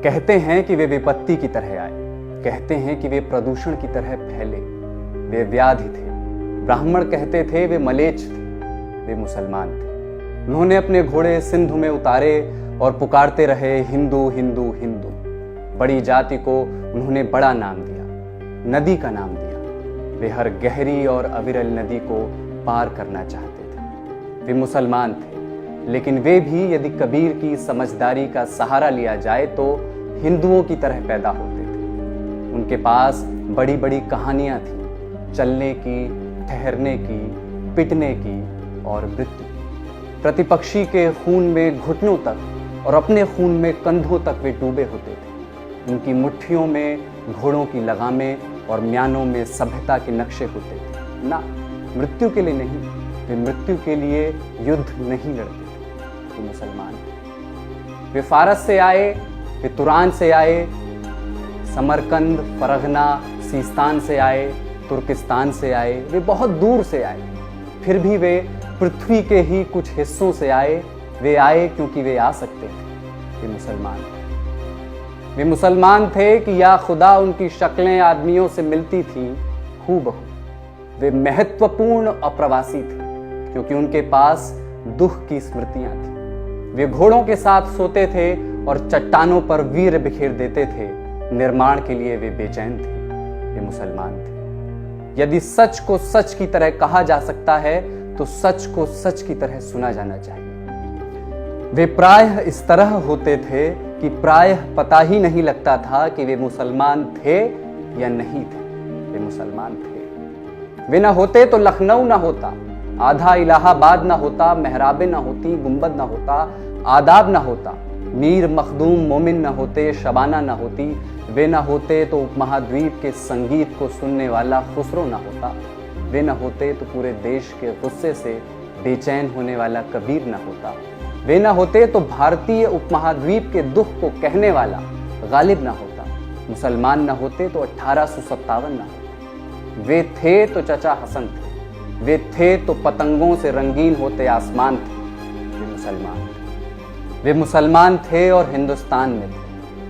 कहते हैं कि वे विपत्ति की तरह आए, कहते हैं कि वे प्रदूषण की तरह फैले, वे व्याधि थे। ब्राह्मण कहते थे वे मलेच्छ थे, वे मुसलमान थे। उन्होंने अपने घोड़े सिंधु में उतारे और पुकारते रहे हिंदू हिंदू हिंदू। बड़ी जाति को उन्होंने बड़ा नाम दिया, नदी का नाम दिया। वे हर गहरी और अविरल नदी को पार करना चाहते थे। वे मुसलमान थे, लेकिन वे भी यदि कबीर की समझदारी का सहारा लिया जाए तो हिंदुओं की तरह पैदा होते थे। उनके पास बड़ी बड़ी कहानियां थीं, चलने की, ठहरने की, पिटने की और मृत्यु की। प्रतिपक्षी के खून में घुटनों तक और अपने खून में कंधों तक वे डूबे होते थे। उनकी मुट्ठियों में घोड़ों की लगामें और म्यानों में सभ्यता के नक्शे होते थे। ना, मृत्यु के लिए नहीं, वे मृत्यु के लिए युद्ध नहीं लड़ते थे। वो मुसलमान थे। वे फारस से आए, वे तुरान से आए, समरकंद, फरगना, सीस्तान से आए, तुर्किस्तान से आए, वे बहुत दूर से आए। फिर भी वे पृथ्वी के ही कुछ हिस्सों से आए। वे आए क्योंकि वे आ सकते थे। वे मुसलमान थे। वे मुसलमान थे कि या खुदा उनकी शक्लें आदमियों से मिलती थीं हूबहू। वे महत्वपूर्ण अप्रवासी थे क्योंकि उनके पास दुख की स्मृतियां थीं। वे घोड़ों के साथ सोते थे और चट्टानों पर वीर बिखेर देते थे। निर्माण के लिए वे बेचैन थे। वे मुसलमान थे। यदि सच को सच की तरह कहा जा सकता है तो सच को सच की तरह सुना जाना चाहिए। वे प्रायः इस तरह होते थे कि प्रायः पता ही नहीं लगता था कि वे मुसलमान थे या नहीं थे। वे मुसलमान थे। वे ना होते तो लखनऊ ना होता, आधा इलाहाबाद ना होता, मेहराबें ना होती, गुंबद ना होता, आदाब ना होता, मीर मखदूम मोमिन ना होते, शबाना ना होती। वे ना होते तो उपमहाद्वीप के संगीत को सुनने वाला खुसरो ना होता। वे ना होते तो पूरे देश के गुस्से से बेचैन होने वाला कबीर ना होता। वे ना होते तो भारतीय उपमहाद्वीप के दुख को कहने वाला गालिब ना होता। मुसलमान ना होते तो 1857 ना होता। वे थे तो चचा हसन थे। वे थे तो पतंगों से रंगीन होते आसमान थे। वे मुसलमान थे। वे मुसलमान थे और हिंदुस्तान में थे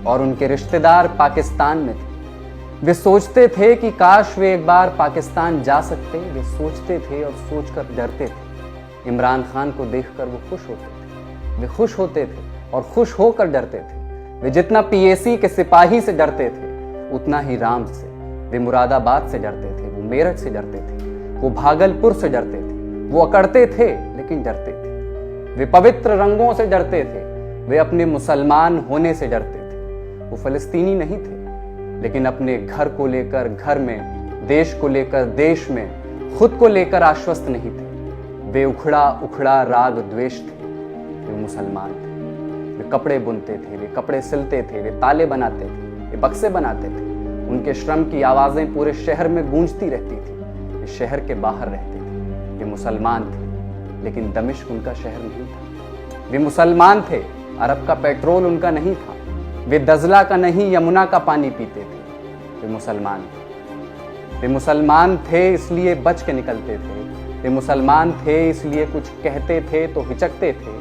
और उनके रिश्तेदार पाकिस्तान में थे। वे सोचते थे कि काश वे एक बार पाकिस्तान जा सकते। वे सोचते थे और सोचकर डरते थे। इमरान खान को देखकर वो खुश होते थे। वे खुश होते थे और खुश होकर डरते थे। वे जितना पीएसी के सिपाही से डरते थे उतना ही राम से। वे मुरादाबाद से डरते थे, वो मेरठ से डरते थे, वो भागलपुर से डरते थे। वो अकड़ते थे लेकिन डरते थे। वे पवित्र रंगों से डरते थे। वे अपने मुसलमान होने से डरते थे। वो फलस्तीनी नहीं थे लेकिन अपने घर को लेकर घर में, देश को लेकर देश में, खुद को लेकर आश्वस्त नहीं थे। वे उखड़ा उखड़ा राग द्वेष थे। वे मुसलमान थे। वे कपड़े बुनते थे, वे कपड़े सिलते थे, वे ताले बनाते थे, वे बक्से बनाते थे। उनके श्रम की आवाजें पूरे शहर में गूंजती रहती थी। वे शहर के बाहर रहते थे। वे मुसलमान थे लेकिन दमिश्क उनका शहर नहीं था। वे मुसलमान थे, अरब का पेट्रोल उनका नहीं था। वे दजला का नहीं, यमुना का पानी पीते थे। वे मुसलमान थे। वे मुसलमान थे इसलिए बच के निकलते थे। वे मुसलमान थे इसलिए कुछ कहते थे तो हिचकते थे।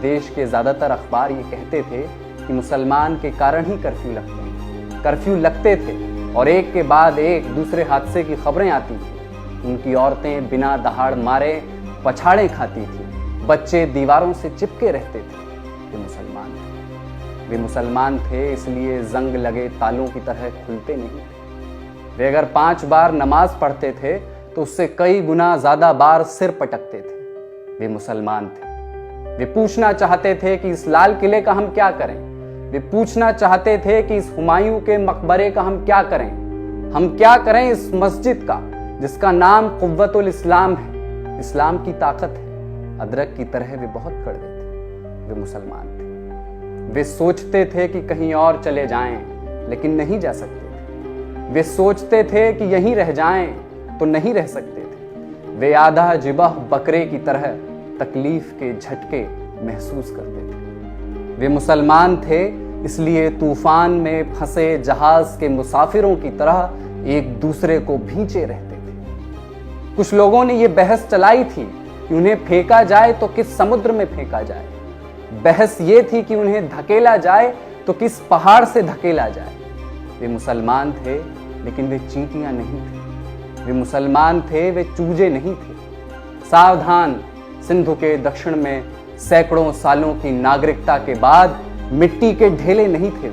देश के ज्यादातर अखबार ये कहते थे कि मुसलमान के कारण ही कर्फ्यू लगते हैं। कर्फ्यू लगते थे और एक के बाद एक दूसरे हादसे की खबरें आती थी। उनकी औरतें बिना दहाड़ मारे पछाड़ें खाती थी। बच्चे दीवारों से चिपके रहते थे। वे मुसलमान थे। वे मुसलमान थे इसलिए जंग लगे तालों की तरह खुलते नहीं थे। वे अगर 5 बार नमाज पढ़ते थे तो उससे कई गुना ज्यादा बार सिर पटकते थे। वे मुसलमान थे। वे पूछना चाहते थे कि इस लाल किले का हम क्या करें। वे पूछना चाहते थे कि इस हुमायूं के मकबरे का हम क्या करें। हम क्या करें इस मस्जिद का जिसका नाम कुव्वतुल इस्लाम है, इस्लाम की ताकत है। अदरक की तरह वे बहुत कड़वे थे। वे मुसलमान थे। वे सोचते थे कि कहीं और चले जाएं लेकिन नहीं जा सकते थे। वे सोचते थे कि यहीं रह जाएं तो नहीं रह सकते थे। वे आधा जिबह बकरे की तरह तकलीफ के झटके महसूस करते थे। वे मुसलमान थे इसलिए तूफान में फंसे जहाज के मुसाफिरों की तरह एक दूसरे को भींचे रहते थे। कुछ लोगों ने यह बहस चलाई थी कि उन्हें फेंका जाए तो किस समुद्र में फेंका जाए। बहस ये थी कि उन्हें धकेला जाए तो किस पहाड़ से धकेला जाए। वे मुसलमान थे लेकिन वे चींटियां नहीं थे। वे मुसलमान थे, वे चूजे नहीं थे। सावधान, सिंधु के दक्षिण में सैकड़ों सालों की नागरिकता के बाद मिट्टी के ढेले नहीं थे।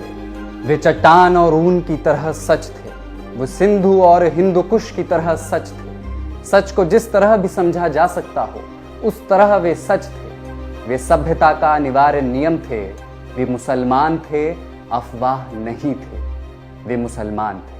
वे चट्टान और ऊन की तरह सच थे। वो सिंधु और हिंदुकुश की तरह सच थे। सच को जिस तरह भी समझा जा सकता हो उस तरह वे सच थे। वे सभ्यता का अनिवार्य नियम थे। वे मुसलमान थे, अफवाह नहीं थे। वे मुसलमान थे।